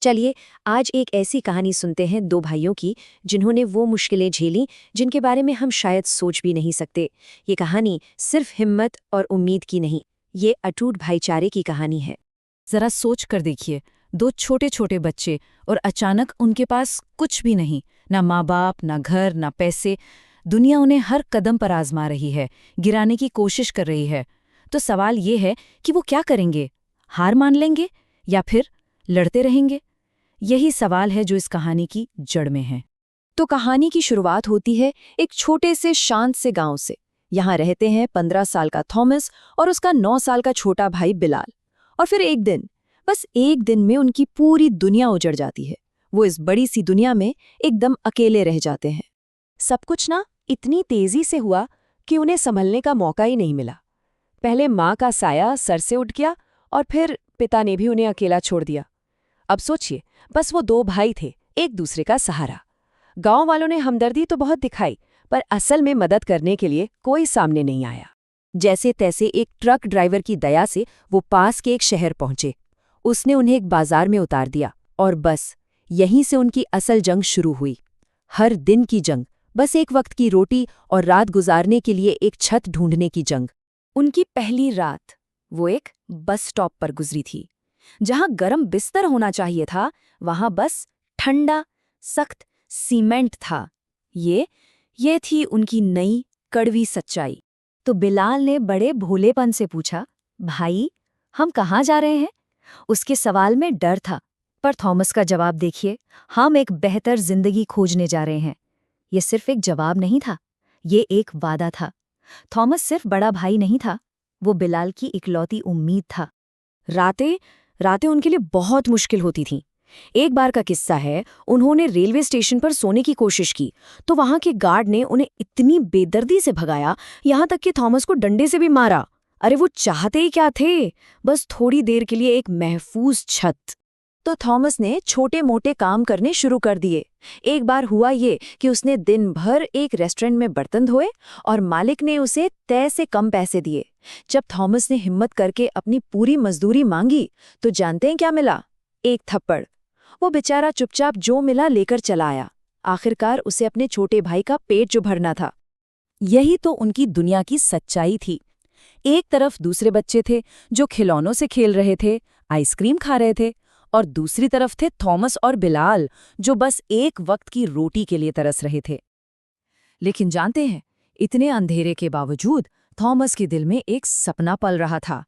चलिए आज एक ऐसी कहानी सुनते हैं दो भाइयों की जिन्होंने वो मुश्किलें झेली जिनके बारे में हम शायद सोच भी नहीं सकते। ये कहानी सिर्फ हिम्मत और उम्मीद की नहीं, ये अटूट भाईचारे की कहानी है। जरा सोच कर देखिए, दो छोटे छोटे बच्चे और अचानक उनके पास कुछ भी नहीं, ना माँ बाप, ना घर, ना पैसे। दुनिया उन्हें हर कदम पर आजमा रही है, गिराने की कोशिश कर रही है। तो सवाल ये है कि वो क्या करेंगे? हार मान लेंगे या फिर लड़ते रहेंगे? यही सवाल है जो इस कहानी की जड़ में है। तो कहानी की शुरुआत होती है एक छोटे से शांत से गांव से। यहाँ रहते हैं 15 साल का थॉमस और उसका 9 साल का छोटा भाई बिलाल। और फिर एक दिन, बस एक दिन में उनकी पूरी दुनिया उजड़ जाती है। वो इस बड़ी सी दुनिया में एकदम अकेले रह जाते हैं। सब कुछ ना इतनी तेजी से हुआ कि उन्हें संभलने का मौका ही नहीं मिला। पहले माँ का साया सर से उठ गया और फिर पिता ने भी उन्हें अकेला छोड़ दिया। अब सोचिए, बस वो दो भाई थे, एक दूसरे का सहारा। गांव वालों ने हमदर्दी तो बहुत दिखाई, पर असल में मदद करने के लिए कोई सामने नहीं आया। जैसे तैसे एक ट्रक ड्राइवर की दया से वो पास के एक शहर पहुंचे। उसने उन्हें एक बाजार में उतार दिया और बस यहीं से उनकी असल जंग शुरू हुई। हर दिन की जंग, बस एक वक्त की रोटी और रात गुजारने के लिए एक छत ढूंढने की जंग। उनकी पहली रात वो एक बस स्टॉप पर गुजरी थी। जहां गर्म बिस्तर होना चाहिए था, वहां बस ठंडा सख्त सीमेंट था। ये थी उनकी नई कड़वी सच्चाई। तो बिलाल ने बड़े भोलेपन से पूछा, भाई, हम कहाँ जा रहे हैं? उसके सवाल में डर था, पर थॉमस का जवाब देखिए, हम एक बेहतर जिंदगी खोजने जा रहे हैं। ये सिर्फ एक जवाब नहीं था, ये एक वादा था। थॉमस सिर्फ बड़ा भाई नहीं था, वो बिलाल की इकलौती उम्मीद था। रातें रातें उनके लिए बहुत मुश्किल होती थीं। एक बार का किस्सा है, उन्होंने रेलवे स्टेशन पर सोने की कोशिश की तो वहां के गार्ड ने उन्हें इतनी बेदर्दी से भगाया, यहां तक कि थॉमस को डंडे से भी मारा। अरे वो चाहते ही क्या थे, बस थोड़ी देर के लिए एक महफूज छत। तो थॉमस ने छोटे मोटे काम करने शुरू कर दिए। एक बार हुआ ये कि उसने दिन भर एक रेस्टोरेंट में बर्तन धोए और मालिक ने उसे तय से कम पैसे दिए। जब थॉमस ने हिम्मत करके अपनी पूरी मजदूरी मांगी तो जानते हैं क्या मिला? एक थप्पड़। वो बेचारा चुपचाप जो मिला लेकर चला आया। आखिरकार उसे अपने छोटे भाई का पेट जो भरना था। यही तो उनकी दुनिया की सच्चाई थी। एक तरफ दूसरे बच्चे थे जो खिलौनों से खेल रहे थे, आइसक्रीम खा रहे थे, और दूसरी तरफ थे थॉमस और बिलाल जो बस एक वक्त की रोटी के लिए तरस रहे थे। लेकिन जानते हैं, इतने अंधेरे के बावजूद थॉमस के दिल में एक सपना पल रहा था।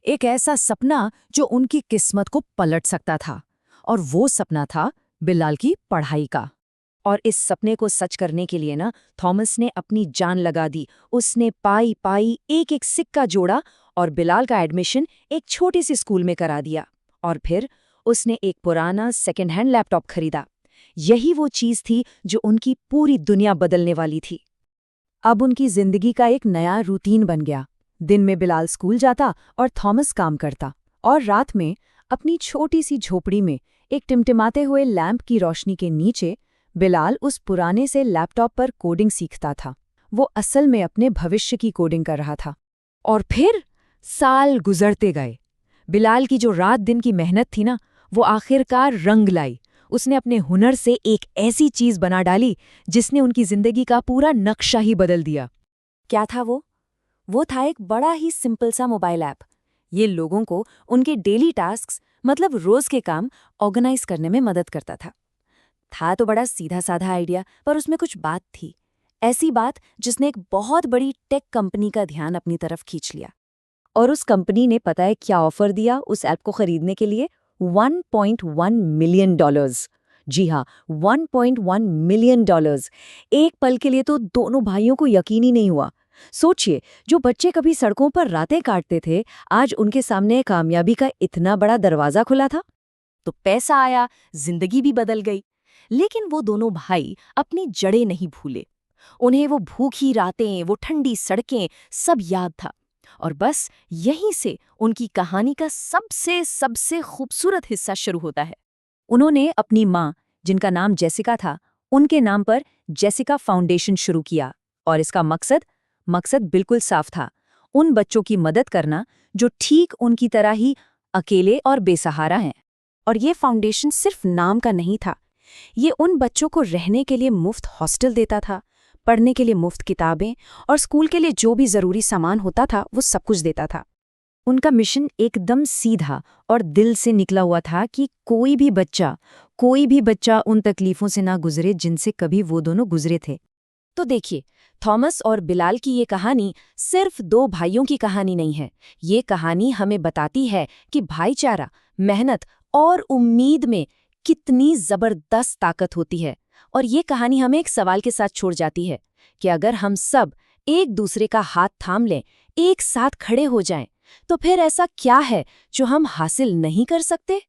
एक ऐसा सपना जो उनकी किस्मत को पलट सकता था। और वो सपना था बिलाल की पढ़ाई का। और इस सपने को सच करने के लिए ना, थॉमस ने अपनी जान लगा दी। उसने पाई पाई एक एक सिक्का जोड़ा और बिलाल का एडमिशन एक छोटे से स्कूल में करा दिया। और फिर उसने एक पुराना सेकेंड हैंड लैपटॉप खरीदा। यही वो चीज थी जो उनकी पूरी दुनिया बदलने वाली थी। अब उनकी जिंदगी का एक नया रूटीन बन गया। दिन में बिलाल स्कूल जाता और थॉमस काम करता, और रात में अपनी छोटी सी झोपड़ी में एक टिमटिमाते हुए लैंप की रोशनी के नीचे बिलाल उस पुराने से लैपटॉप पर कोडिंग सीखता था। वो असल में अपने भविष्य की कोडिंग कर रहा था। और फिर साल गुजरते गए। बिलाल की जो रात दिन की मेहनत थी ना, वो आखिरकार रंग लाई। उसने अपने हुनर से एक ऐसी चीज बना डाली जिसने उनकी जिंदगी का पूरा नक्शा ही बदल दिया। क्या था वो? वो था एक बड़ा ही सिंपल सा मोबाइल ऐप। ये लोगों को उनके डेली टास्क्स, मतलब रोज के काम, ऑर्गेनाइज करने में मदद करता था तो बड़ा सीधा साधा आइडिया, पर उसमें कुछ बात थी। ऐसी बात जिसने एक बहुत बड़ी टेक कंपनी का ध्यान अपनी तरफ खींच लिया। और उस कंपनी ने पता है क्या ऑफर दिया उस ऐप को खरीदने के लिए? $1.1 मिलियन। जी हाँ, $1.1 मिलियन। एक पल के लिए तो दोनों भाइयों को यकीन ही नहीं हुआ। सोचिए, जो बच्चे कभी सड़कों पर रातें काटते थे, आज उनके सामने कामयाबी का इतना बड़ा दरवाजा खुला था। तो पैसा आया, जिंदगी भी बदल गई। लेकिन वो दोनों भाई अपनी जड़ें नहीं भूले। उन्हें वो भूखी रातें, वो ठंडी सड़कें, सब याद था। और बस यहीं से उनकी कहानी का सबसे सबसे खूबसूरत हिस्सा शुरू होता है। उन्होंने अपनी माँ, जिनका नाम जेसिका था, उनके नाम पर जेसिका फाउंडेशन शुरू किया। और इसका मकसद बिल्कुल साफ था, उन बच्चों की मदद करना जो ठीक उनकी तरह ही अकेले और बेसहारा हैं। और ये फाउंडेशन सिर्फ नाम का नहीं था। ये उन बच्चों को रहने के लिए मुफ्त हॉस्टल देता था, पढ़ने के लिए मुफ्त किताबें और स्कूल के लिए जो भी ज़रूरी सामान होता था वो सब कुछ देता था। उनका मिशन एकदम सीधा और दिल से निकला हुआ था कि कोई भी बच्चा उन तकलीफ़ों से ना गुजरे जिनसे कभी वो दोनों गुजरे थे। तो देखिए, थॉमस और बिलाल की ये कहानी सिर्फ दो भाइयों की कहानी नहीं है। ये कहानी हमें बताती है कि भाईचारा, मेहनत और उम्मीद में कितनी जबरदस्त ताकत होती है। और ये कहानी हमें एक सवाल के साथ छोड़ जाती है कि अगर हम सब एक दूसरे का हाथ थाम लें, एक साथ खड़े हो जाएं, तो फिर ऐसा क्या है जो हम हासिल नहीं कर सकते।